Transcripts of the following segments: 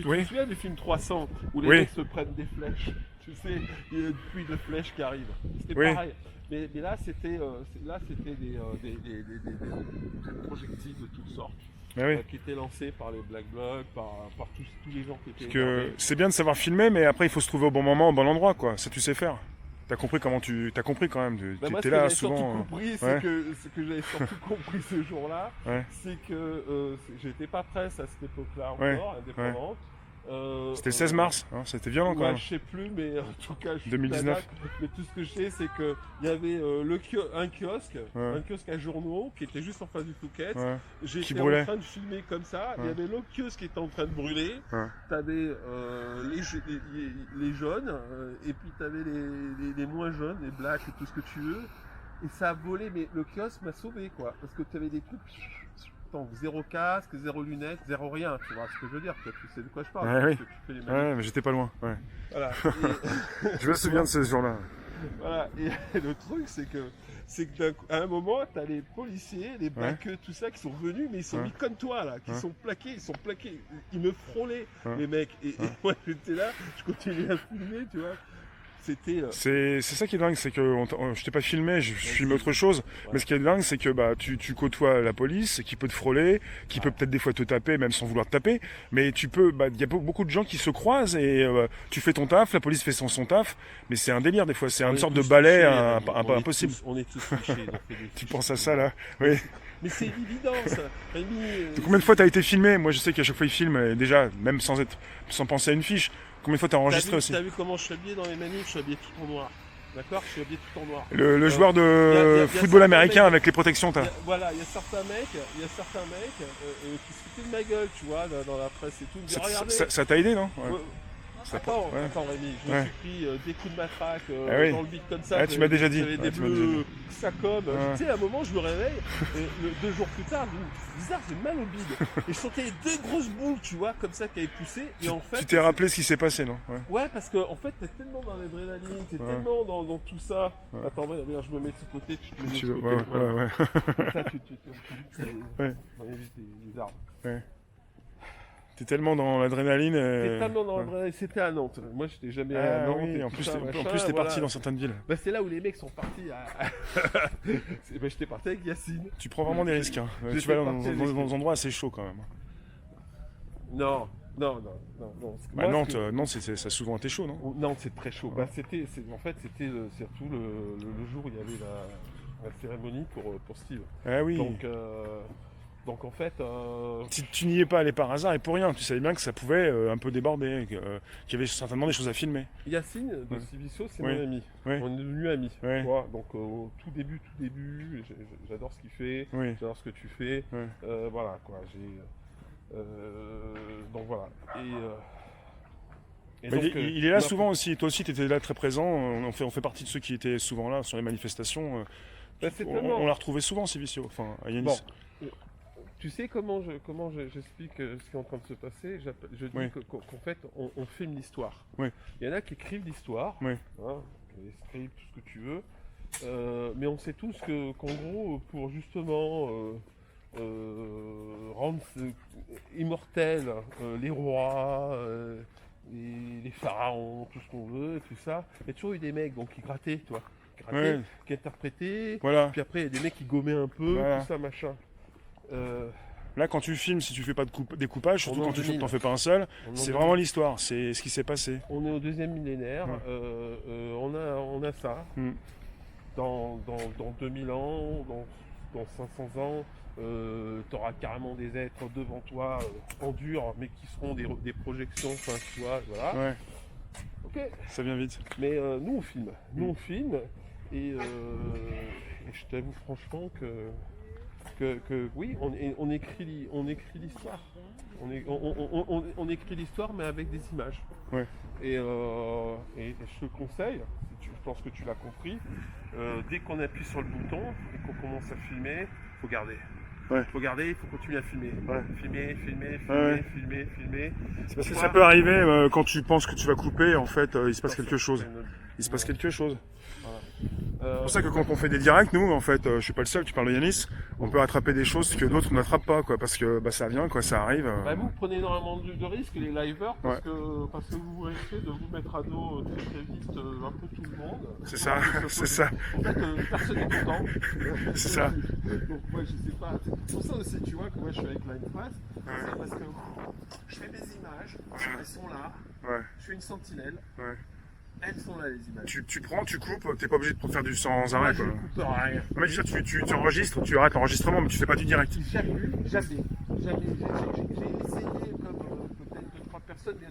Tu te Oui. souviens du film 300 où les Oui. mecs se prennent des flèches? Tu sais, il y a une pluie de flèches qui arrive. C'était Oui. pareil. Mais là, c'était des projectiles de toutes sortes Bah oui. qui étaient lancés par les Black Blocs, par tous les gens qui étaient Parce que énervés. c'est bien de savoir filmer, mais après il faut se trouver au bon moment, au bon endroit, quoi. Ça tu sais faire. T'as compris t'as compris quand même. Bah moi, ce T'es que là j'avais surtout souvent. compris, Ouais. ce que j'avais surtout compris ce jour-là, Ouais. c'est que j'étais pas presse à cette époque-là Ouais, encore, indépendante. C'était le 16 mars, hein, c'était violent quand Ouais, même. je sais plus, mais en tout cas, je suis 2019. pas d'accord. Mais tout ce que je sais, c'est que il y avait un kiosque à journaux qui était juste en face du Touquet. Ouais. J'étais brûlait. en train de filmer comme ça. Il y Ouais. avait l'autre kiosque qui était en train de brûler. Ouais. T'avais les jeunes, et puis t'avais les moins jeunes, les blacks et tout ce que tu veux. Et ça a volé, mais le kiosque m'a sauvé, quoi. Parce que t'avais des trucs. Attends, zéro casque, zéro lunettes, zéro rien, tu vois ce que je veux dire, tu sais de quoi je parle, Ouais, oui. parce que tu fais les mêmes. Ouais, mais j'étais pas loin. Ouais. Voilà. Je me souviens de ce jour-là. Voilà. Et le truc, c'est que à un moment, t'as les policiers, les braqueux, tout ça, qui sont venus, mais ils sont mis comme toi, là, qui sont plaqués, ils me frôlaient, les mecs. Et moi, j'étais là, je continuais à filmer, tu vois. C'était. C'est ça qui est dingue, c'est que je t'ai pas filmé, je filme autre chose. Mais ce qui est dingue, c'est que bah tu côtoies la police, qui peut te frôler, qui peut peut-être des fois te taper, même sans vouloir te taper. Mais tu peux, il y a beaucoup de gens qui se croisent et tu fais ton taf, la police fait son taf. Mais c'est un délire des fois, c'est une sorte de balai impossible. On est tous fichés. Tu penses à ça là? Oui. Mais c'est évident ça, Rémi. Combien de fois t'as été filmé? Moi je sais qu'à chaque fois il filme, et déjà, même sans penser à une fiche. Combien de fois t'as enregistré aussi? T'as vu comment je suis habillé dans les manifs? Je suis habillé tout en noir. D'accord? Je suis habillé tout en noir. Le joueur de football américain avec les protections, t'as. Voilà, il y a certains mecs qui se foutaient de ma gueule, tu vois, dans la presse et tout. Regardez. Ça t'a aidé, non? Attends Rémi, je me suis pris des coups de matraque dans le bide comme ça. Tu m'as déjà dit. J'avais des bleus, ça comme. Tu sais, à un moment, je me réveille, et 2 jours plus tard, je me dis, c'est bizarre, j'ai mal au bide. Et je sentais 2 grosses boules, tu vois, comme ça, qui avaient poussé. Et en fait, tu t'es rappelé ce qui s'est passé, non? Ouais, parce que en fait, t'es tellement dans l'adrénaline, t'es tellement dans tout ça. Attends, regarde, je me mets de ce côté, tu te mets de ce côté. Ouais. Comme ça, tu on évite les arbres. Ouais. T'es tellement dans l'adrénaline. T'es tellement dans l'adrénaline. C'était à Nantes. Moi, j'étais jamais à Nantes. Oui, en ça, plus, t'es parti dans certaines villes. Bah, c'est là où les mecs sont partis. J'étais parti avec Yacine. Tu prends vraiment des risques. Hein. Tu vas dans des endroits assez chauds quand même. Non. Bah, Nantes, ça a souvent été chaud, non? Nantes, c'est très chaud. Bah, c'était surtout le jour où il y avait la cérémonie pour Steve. Ah oui. Donc en fait... Tu n'y es pas allé par hasard et pour rien. Tu savais bien que ça pouvait un peu déborder, qu'il y avait certainement des choses à filmer. Yacine de Civisso, c'est mon ami. Oui. On est devenus amis. Oui. Tu vois, donc au tout début, j'adore ce qu'il fait, j'adore ce que tu fais. Voilà quoi, donc voilà. Donc, il est là souvent aussi. Toi aussi, tu étais là très présent. On fait partie de ceux qui étaient souvent là sur les manifestations. On l'a retrouvé souvent, Civicio, enfin à Yanis. Bon. Tu sais comment j'explique ce qui est en train de se passer? Je dis qu'en fait, on filme l'histoire. Il y en a qui écrivent l'histoire, les scripts, tout ce que tu veux, mais on sait tous qu'en gros, pour justement rendre immortels les rois, les pharaons, tout ce qu'on veut, tout ça, il y a toujours eu des mecs qui grattaient, toi. Qui interprétaient, puis après il y a des mecs qui gommaient un peu, tout ça, machin. Là, quand tu filmes, si tu fais pas de découpage, surtout quand tu n'en fais pas un seul, c'est vraiment l'histoire, c'est ce qui s'est passé. On est au 2e millénaire, on a ça. Dans 2000 ans, dans 500 ans, tu auras carrément des êtres devant toi, en dur, mais qui seront des projections, enfin, tu vois, voilà. Ouais. Ok. Ça vient vite. Mais nous, on filme. Et je t'avoue franchement que oui, on écrit l'histoire. On écrit l'histoire, mais avec des images. Et je te conseille, je pense que tu l'as compris, dès qu'on appuie sur le bouton et qu'on commence à filmer, faut garder. Faut garder, il faut continuer à filmer. Filmer. C'est parce que ça peut arriver quand tu penses que tu vas couper, en fait, il se passe quelque chose. Il se passe quelque chose. Voilà. C'est pour ça que quand on fait des directs, nous, en fait, je suis pas le seul, tu parles de Yanis, on peut attraper des choses que d'autres n'attrapent pas, quoi, parce que ça vient, quoi, ça arrive. Bah, vous prenez énormément de risques, les liveurs, parce que vous risquez de vous mettre à dos très très vite un peu tout le monde. C'est ça, c'est ça. En fait, personne n'est content. C'est ça. Donc moi, je sais pas. C'est pour ça aussi, tu vois, que moi je suis avec Line Press. C'est parce que je fais des images, elles sont là. Ouais. Je fais une sentinelle. Ouais. Elles sont là, les images. Tu prends, tu coupes, t'es pas obligé de faire du sans arrêt, Moi, quoi. je ne coupe rien. Non, mais je veux dire, tu enregistres, tu arrêtes l'enregistrement, mais tu fais pas du direct. Jamais. J'ai essayé, comme peut-être 2-3 personnes, mais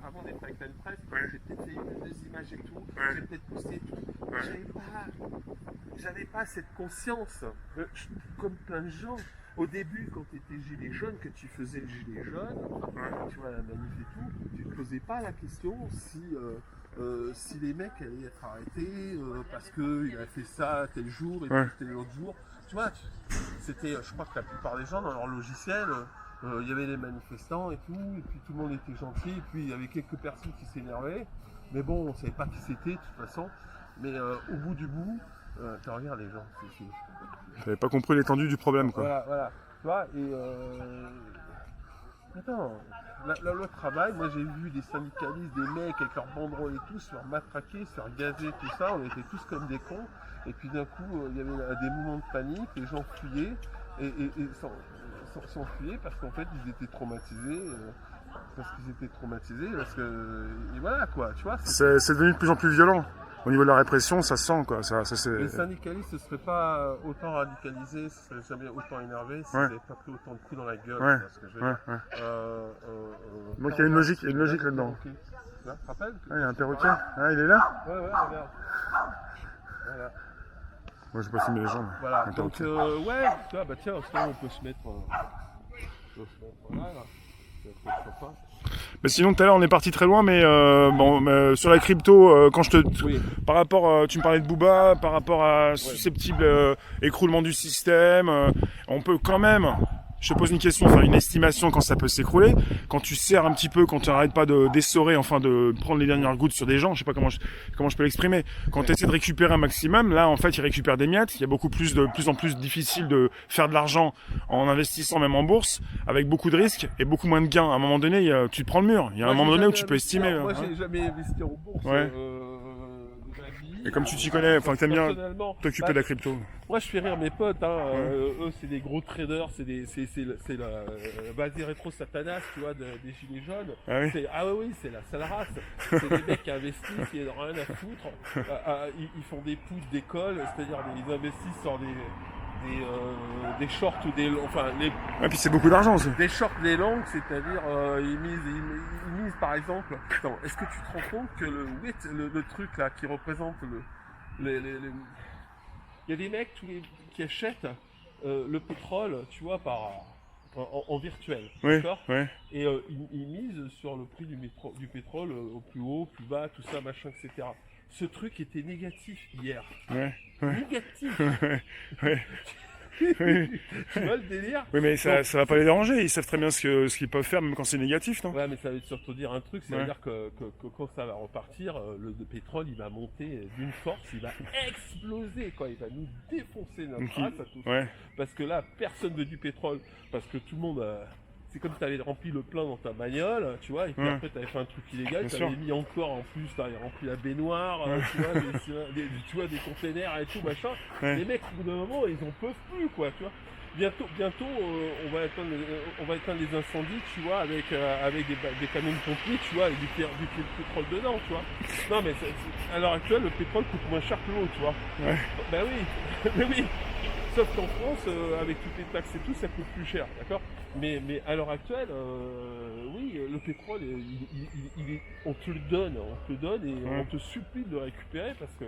avant d'être avec Line Press, j'ai peut-être fait des images et tout, j'ai peut-être posté tout. J'avais pas cette conscience, comme plein de gens. Au début, quand tu étais gilet jaune, que tu faisais le gilet jaune, tu vois la manif et tout, tu ne te posais pas la question si les mecs allaient être arrêtés parce qu'il a fait ça tel jour et puis tel autre jour. Tu vois, je crois que la plupart des gens dans leur logiciel, il y avait les manifestants et puis tout le monde était gentil, et puis il y avait quelques personnes qui s'énervaient, mais bon, on ne savait pas qui c'était de toute façon. Mais au bout du bout, tu regardes les gens, J'avais pas compris l'étendue du problème, quoi. Voilà. Tu vois, et attends, le travail, moi j'ai vu des syndicalistes, des mecs avec leurs banderoles et tout, se faire matraquer, se faire gazer, tout ça, on était tous comme des cons, et puis d'un coup, il y avait des moments de panique, les gens fuyaient, et s'enfuyaient parce qu'en fait, ils étaient traumatisés. Parce que, et voilà quoi, tu vois. C'est devenu de plus en plus violent. Au niveau de la répression, ça se sent, quoi. Les syndicalistes ne seraient pas autant radicalisés, ne seraient jamais autant énervés s'ils n'avaient pas pris autant de coups dans la gueule. Ouais. Ce que je veux dire. Donc il y a une logique là-dedans. Tu te rappelles Il y a un perroquet. Ah, il est là? Ouais, regarde. Voilà. Moi, j'ai pas filmé les gens. Voilà, donc tiens, on peut se mettre là. Ça va être sympa. Mais sinon, tout à l'heure, on est parti très loin, mais sur la crypto, quand par rapport, tu me parlais de Booba, par rapport à susceptible écroulement du système, on peut quand même, je te pose une question, faire une estimation quand ça peut s'écrouler. Quand tu serres un petit peu, quand tu n'arrêtes pas d'essorer, enfin de prendre les dernières gouttes sur des gens, je sais pas comment je peux l'exprimer. Quand tu essaies de récupérer un maximum, là, en fait, ils récupèrent des miettes. Il y a de plus en plus difficile de faire de l'argent en investissant même en bourse, avec beaucoup de risques et beaucoup moins de gains. À un moment donné, tu te prends le mur. Il y a un moment donné où tu peux estimer. Moi, j'ai jamais investi en bourse. Et comme tu t'y connais, enfin, que t'aimes bien t'occuper de la crypto. Moi, je fais rire mes potes. Eux, c'est des gros traders. C'est la base rétro Satanas, tu vois, des gilets jaunes. Oui, c'est la sale race. C'est des mecs qui investissent, qui n'ont rien à foutre. Ils font des poutres d'école, c'est-à-dire ils investissent sur des shorts ou des et puis c'est beaucoup d'argent aussi. Des shorts, des longues, c'est-à-dire ils misent par exemple. Attends, est-ce que tu te rends compte que le truc là qui représente il y a des mecs qui achètent le pétrole, tu vois, en virtuel, d'accord. Et ils misent sur le prix du pétrole au plus haut, au plus bas, tout ça, machin, etc. Ce truc était négatif hier. Négatif. Tu vois le délire? Oui, mais ça va pas les déranger. Ils savent très bien ce qu'ils peuvent faire, même quand c'est négatif, non? Ouais, mais ça veut surtout dire un truc, ça veut dire que quand ça va repartir, le pétrole, il va monter d'une force, il va exploser, quoi. Il va nous défoncer notre race à tous. Parce que là, personne veut du pétrole, parce que tout le monde... C'est comme si tu avais rempli le plein dans ta bagnole, tu vois, et puis après tu avais fait un truc illégal, tu avais mis encore en plus, tu avais rempli la baignoire, tu vois, des containers et tout, machin. Les mecs, au bout d'un moment, ils en peuvent plus, quoi, tu vois. Bientôt, on va éteindre les incendies, tu vois, avec des camions de pompiers, tu vois, avec du pétrole dedans, tu vois. Non, mais à l'heure actuelle, le pétrole coûte moins cher que l'eau, tu vois. Ben oui, mais oui. Sauf qu'en France, avec toutes les taxes et tout, ça coûte plus cher, d'accord. Mais à l'heure actuelle, oui, le pétrole, on te le donne et on te supplie de le récupérer parce que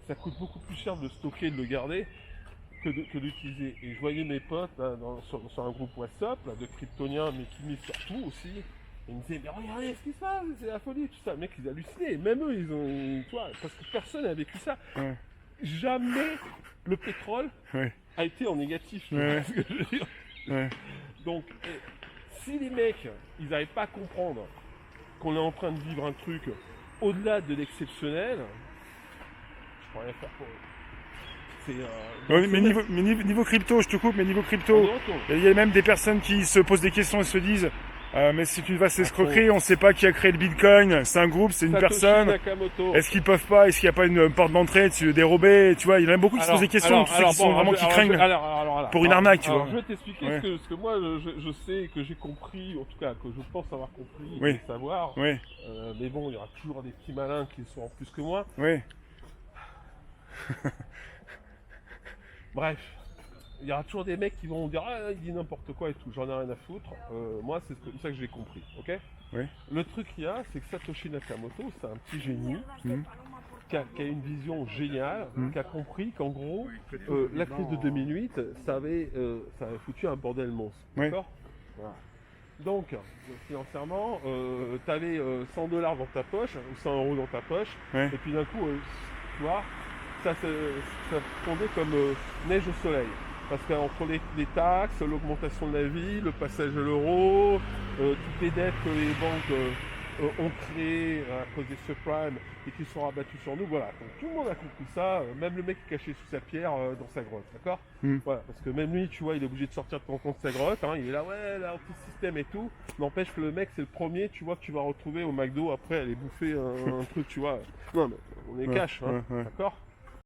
ça coûte beaucoup plus cher de le stocker et de le garder que d'utiliser. Et je voyais mes potes là, sur un groupe WhatsApp là, de kryptoniens, mais qui misent sur tout aussi. Et ils me disaient, mais regardez ce qui se passe, c'est la folie, tout ça. Les mecs, ils hallucinaient. Même eux, tu vois, parce que personne n'a vécu ça. Jamais le pétrole a été en négatif. Tu vois ce que je veux dire. Donc, si les mecs, ils n'arrivent pas à comprendre qu'on est en train de vivre un truc au-delà de l'exceptionnel, je faut rien faire pour eux. C'est, Ouais, mais niveau crypto, je te coupe, mais niveau crypto, il y a même des personnes qui se posent des questions et se disent mais c'est une vaste escroquerie, on ne sait pas qui a créé le Bitcoin, c'est un groupe, c'est une Satoshi personne. Nakamoto. Est-ce qu'ils peuvent pas, est-ce qu'il n'y a pas une porte d'entrée dérobée, tu vois, il y en a beaucoup qui se posent des questions, qui craignent pour une arnaque, tu vois. Je vais t'expliquer ce que moi je sais, que j'ai compris, en tout cas que je pense avoir compris, Oui. savoir. Oui, Mais bon, il y aura toujours des petits malins qui sont en plus que moi. oui, Bref, il y aura toujours des mecs qui vont dire ah il dit n'importe quoi et tout, j'en ai rien à foutre. Moi c'est ça que j'ai compris, ok? oui. Le truc qu'il y a, c'est que Satoshi Nakamoto, c'est un petit génie qui a une vision géniale, qui a compris qu'en gros, la crise de 2008, ça avait foutu un bordel monstre, Oui. d'accord? Voilà. Donc, financièrement, tu avais 100 $ dans ta poche, ou 100 € dans ta poche, Oui. et puis d'un coup, tu vois, ça fondait comme neige au soleil. Parce qu'entre les taxes, l'augmentation de la vie, le passage à l'euro, toutes les dettes que les banques ont créées à cause des subprimes et qui sont rabattues sur nous, voilà. Donc tout le monde a compris ça, même le mec caché sous sa pierre dans sa grotte, d'accord? Voilà, parce que même lui, tu vois, il est obligé de sortir de ton compte de sa grotte, hein, il est là, ouais, l'anti-système et tout. N'empêche que le mec, c'est le premier, tu vois, que tu vas retrouver au McDo après aller bouffer un truc, tu vois. Non, mais on est cash, hein, d'accord?